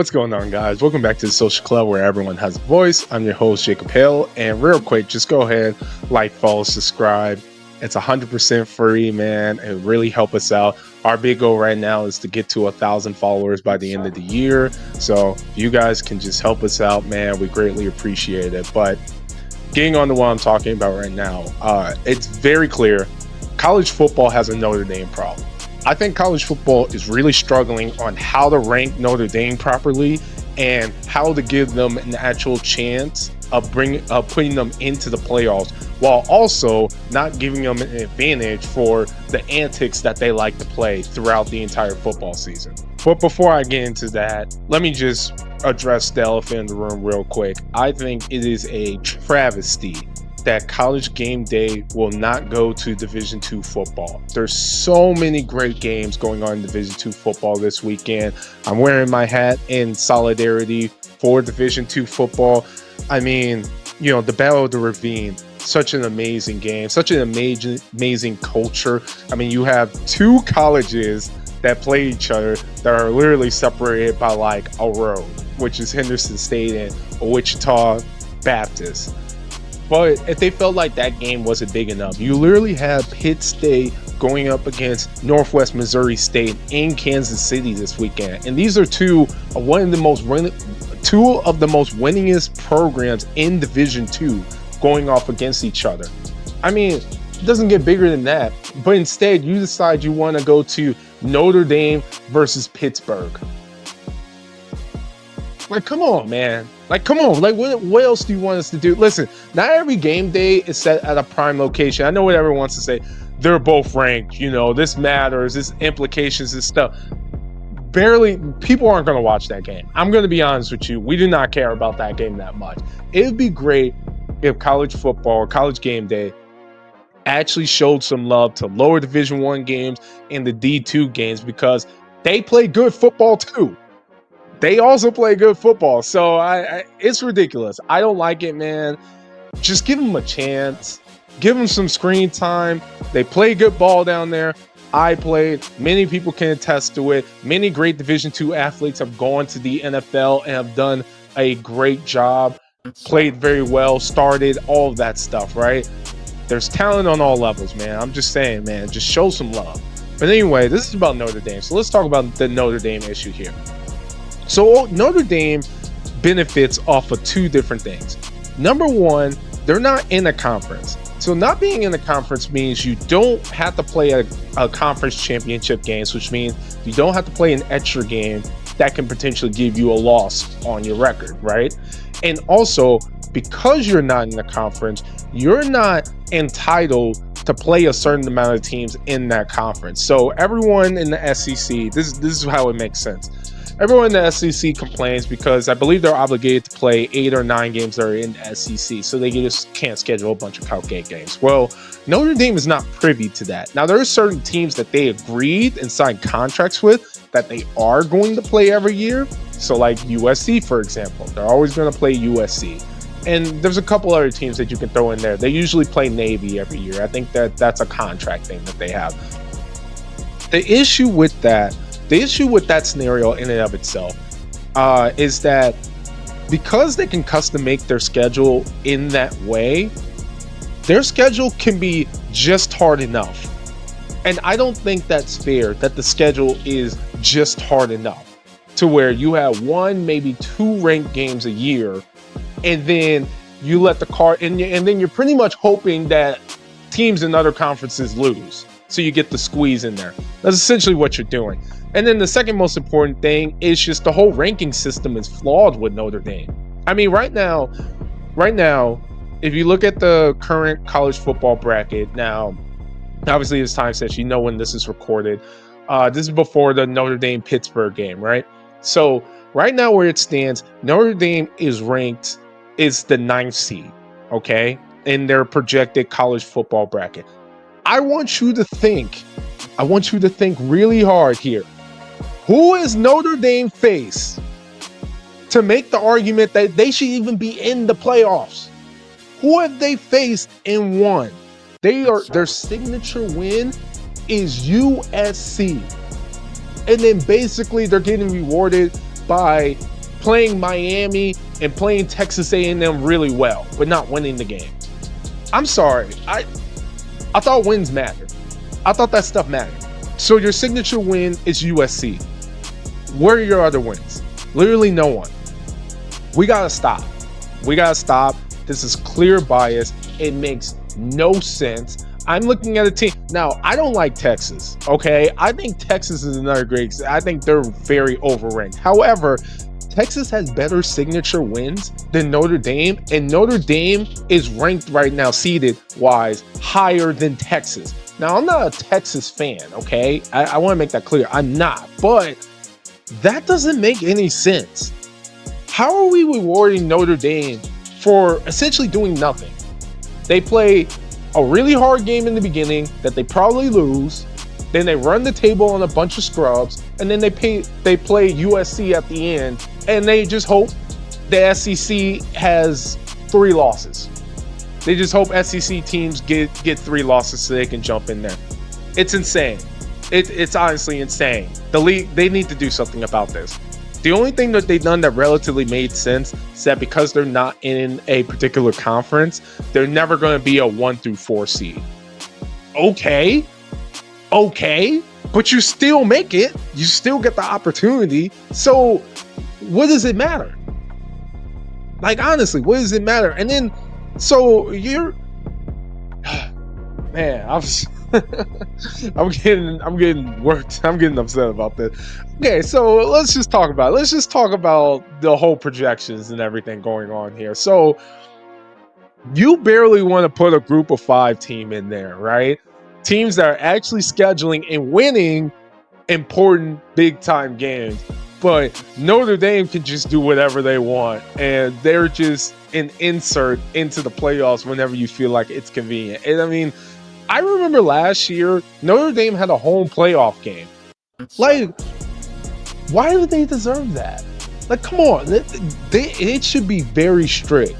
What's going on, guys? Welcome back to the Social Club where everyone has a voice. I'm your host, Jacob Hale. And real quick, just go ahead, like, follow, subscribe. It's 100% free, man. It really help us out. Our big goal right now is to get to 1,000 followers by the end of the year. So if you guys can just help us out, man, we greatly appreciate it. But getting on to what I'm talking about right now, it's very clear college football has a Notre Dame problem. I think college football is really struggling on how to rank Notre Dame properly and how to give them an actual chance of putting them into the playoffs, while also not giving them an advantage for the antics that they like to play throughout the entire football season. But before I get into that, let me just address the elephant in the room real quick. I think it is a travesty that College Game Day will not go to Division II football. There's so many great games going on in Division II football this weekend. I'm wearing my hat in solidarity for Division II football. I mean, you know, the Battle of the Ravine, such an amazing game, such an amazing culture. I mean, you have two colleges that play each other that are literally separated by like a road, which is Henderson State and Wichita Baptist. But if they felt like that game wasn't big enough, you literally have Pitt State going up against Northwest Missouri State in Kansas City this weekend. And these are two of the most winningest programs in Division II going off against each other. I mean, it doesn't get bigger than that. But instead, you decide you want to go to Notre Dame versus Pittsburgh. Like, come on, man. Like, come on. Like, what else do you want us to do? Listen, not every game day is set at a prime location. I know what everyone wants to say. They're both ranked. You know, this matters. This implications, this stuff. People aren't going to watch that game. I'm going to be honest with you. We do not care about that game that much. It would be great if college football or college game day actually showed some love to lower Division I games and the D2 games, because they play good football too. They also play good football. So it's ridiculous. I don't like it, man. Just give them a chance. Give them some screen time. They play good ball down there. I played. Many people can attest to it. Many great Division II athletes have gone to the NFL and have done a great job. Played very well, started, all of that stuff, right? There's talent on all levels, man. I'm just saying, man, just show some love. But anyway, this is about Notre Dame. So let's talk about the Notre Dame issue here. So Notre Dame benefits off of two different things. Number one, they're not in a conference. So not being in a conference means you don't have to play a conference championship games, which means you don't have to play an extra game that can potentially give you a loss on your record, right? And also, because you're not in the conference, you're not entitled to play a certain amount of teams in that conference. So everyone in the SEC, this is how it makes sense. Everyone in the SEC complains because I believe they're obligated to play 8 or 9 games that are in the SEC, so they just can't schedule a bunch of Cupcake games. Well, Notre Dame is not privy to that. Now, there are certain teams that they agreed and signed contracts with that they are going to play every year. So like USC, for example, they're always going to play USC. And there's a couple other teams that you can throw in there. They usually play Navy every year. I think that's a contract thing that they have. The issue with that scenario in and of itself is that because they can custom make their schedule in that way, their schedule can be just hard enough. And I don't think that's fair that the schedule is just hard enough to where you have 1, maybe 2 ranked games a year, and then you let the card, and then you're pretty much hoping that teams in other conferences lose. So you get the squeeze in there. That's essentially what you're doing. And then the second most important thing is just the whole ranking system is flawed with Notre Dame. I mean, right now, if you look at the current college football bracket, now, obviously it's time since you know when this is recorded. This is before the Notre Dame Pittsburgh game, right? So right now where it stands, Notre Dame is ranked, is the 9th seed, okay? In their projected college football bracket. I want you to think really hard here. Who is Notre Dame face to make the argument that they should even be in the playoffs? Who have they faced and won? Their signature win is USC. And then basically they're getting rewarded by playing Miami and playing Texas A&M really well, but not winning the game. I'm sorry. I thought wins mattered. I thought that stuff mattered. So your signature win is USC. Where are your other wins? Literally no one. We gotta stop. This is clear bias. It makes no sense. I'm looking at a team. Now, I don't like Texas, okay? I think Texas is another great. I think they're very overranked. However, Texas has better signature wins than Notre Dame, and Notre Dame is ranked right now, seeded-wise, higher than Texas. Now, I'm not a Texas fan, okay? I want to make that clear. I'm not, but that doesn't make any sense. How are we rewarding Notre Dame for essentially doing nothing? They play a really hard game in the beginning that they probably lose. Then they run the table on a bunch of scrubs, and then they play USC at the end, and they just hope the SEC has 3 losses. They just hope SEC teams get 3 losses so they can jump in there. It's insane. It's honestly insane. The league, they need to do something about this. The only thing that they've done that relatively made sense is that because they're not in a particular conference, they're never going to be a 1 through 4 seed. Okay, but you still make it. You still get the opportunity. So what does it matter? Like, honestly, what does it matter? And then, so you're, man, I'm getting worked. I'm getting upset about this. Okay, so let's just talk about it. Let's just talk about the whole projections and everything going on here. So you barely want to put a group of 5 team in there, right? Teams that are actually scheduling and winning important big time games. But Notre Dame can just do whatever they want, and they're just an insert into the playoffs whenever you feel like it's convenient. And I mean, I remember last year, Notre Dame had a home playoff game. Like, why do they deserve that? Like, come on. It should be very strict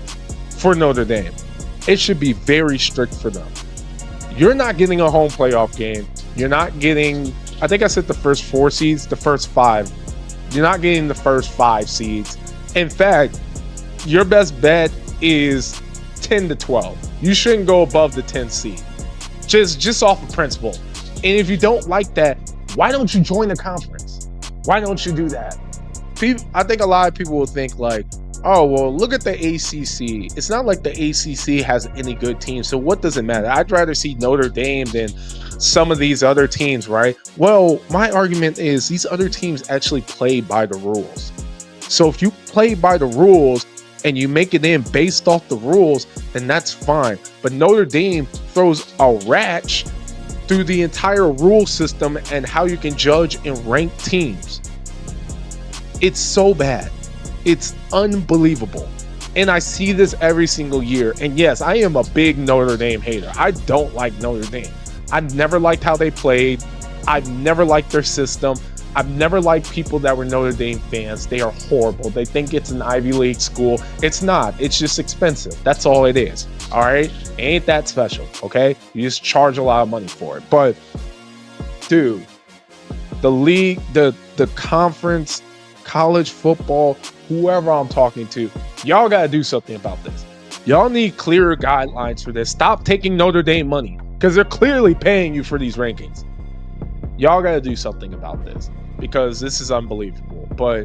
for Notre Dame. It should be very strict for them. You're not getting a home playoff game. You're not getting, I think I said the first 4 seeds, the first 5. You're not getting the first 5 seeds. In fact, your best bet is 10 to 12. You shouldn't go above the 10th seed. Just off of principle. And if you don't like that, why don't you join the conference? Why don't you do that? I think a lot of people will think like, oh, well, look at the ACC. It's not like the ACC has any good teams, so what does it matter? I'd rather see Notre Dame than some of these other teams, right? Well, my argument is these other teams actually play by the rules. So if you play by the rules and you make it in based off the rules, then that's fine. But Notre Dame throws a ratch through the entire rule system and how you can judge and rank teams. It's so bad. It's unbelievable. And I see this every single year. And yes, I am a big Notre Dame hater. I don't like Notre Dame. I've never liked how they played. I've never liked their system. I've never liked people that were Notre Dame fans. They are horrible. They think it's an Ivy League school. It's not. It's just expensive. That's all it is. All right? It ain't that special, okay? You just charge a lot of money for it. But, dude, the league, the conference, college football, whoever I'm talking to, y'all got to do something about this. Y'all need clearer guidelines for this. Stop taking Notre Dame money because they're clearly paying you for these rankings. Y'all got to do something about this because this is unbelievable. But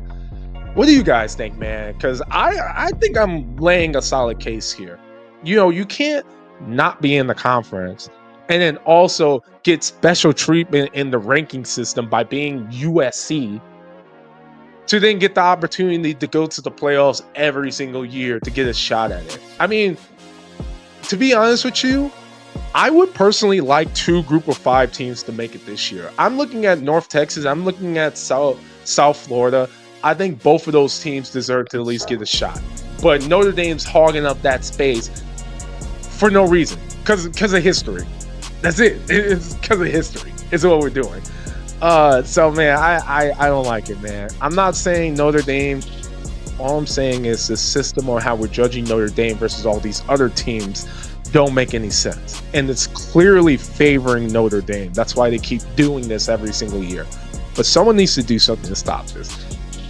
what do you guys think, man? Because I think I'm laying a solid case here. You know, you can't not be in the conference and then also get special treatment in the ranking system by being USC to then get the opportunity to go to the playoffs every single year to get a shot at it. I mean, to be honest with you, I would personally like 2 group of 5 teams to make it this year. I'm looking at North Texas. I'm looking at South Florida. I think both of those teams deserve to at least get a shot. But Notre Dame's hogging up that space for no reason, because of history. That's it. It's because of history. It's what we're doing. So man, I don't like it, man. I'm not saying Notre Dame. All I'm saying is the system on how we're judging Notre Dame versus all these other teams don't make any sense. And it's clearly favoring Notre Dame. That's why they keep doing this every single year. But someone needs to do something to stop this.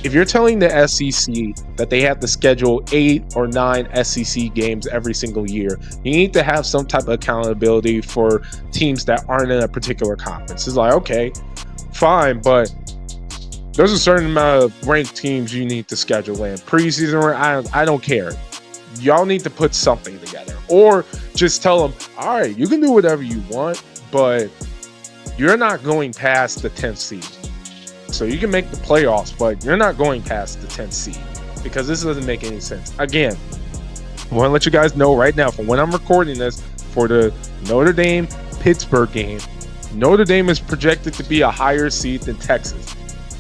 if you're telling the SEC that they have to schedule 8 or 9 SEC games every single year, you need to have some type of accountability for teams that aren't in a particular conference. It's like, okay, fine, but there's a certain amount of ranked teams you need to schedule in. Preseason, I don't care. Y'all need to put something together. Or just tell them, all right, you can do whatever you want, but you're not going past the 10th seed. So you can make the playoffs, but you're not going past the 10th seed, because this doesn't make any sense. Again, I want to let you guys know right now, from when I'm recording this, for the Notre Dame Pittsburgh game, Notre Dame is projected to be a higher seed than Texas.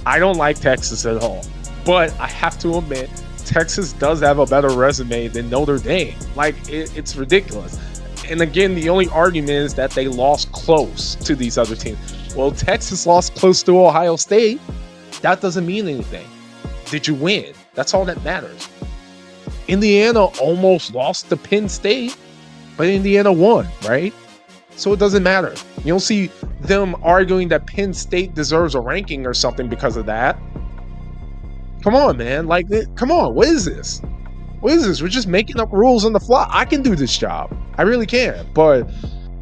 I don't like Texas at all, but I have to admit, Texas does have a better resume than Notre Dame. Like, it's ridiculous. And again, the only argument is that they lost close to these other teams. Well, Texas lost close to Ohio State. That doesn't mean anything. Did you win? That's all that matters. Indiana almost lost to Penn State, but Indiana won, right? So it doesn't matter. You don't see them arguing that Penn State deserves a ranking or something because of that. Come on, man. Like, come on. What is this? What is this? We're just making up rules on the fly. I can do this job. I really can. But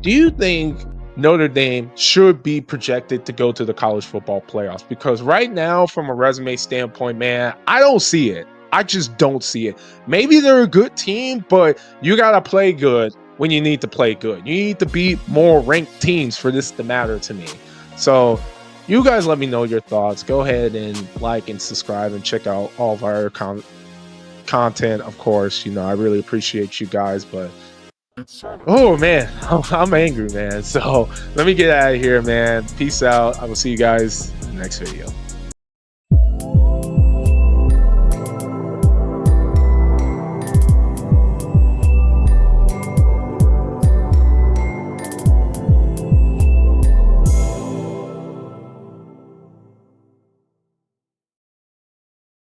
do you think Notre Dame should be projected to go to the college football playoffs? Because right now, from a resume standpoint, man, I don't see it. I just don't see it. Maybe they're a good team, but you got to play good when you need to play good. You need to beat more ranked teams for this to matter to me. So you guys let me know your thoughts. Go ahead and like and subscribe and check out all of our content. Of course, I really appreciate you guys, but oh man, I'm angry, man. So let me get out of here, man. Peace out. I will see you guys in the next video.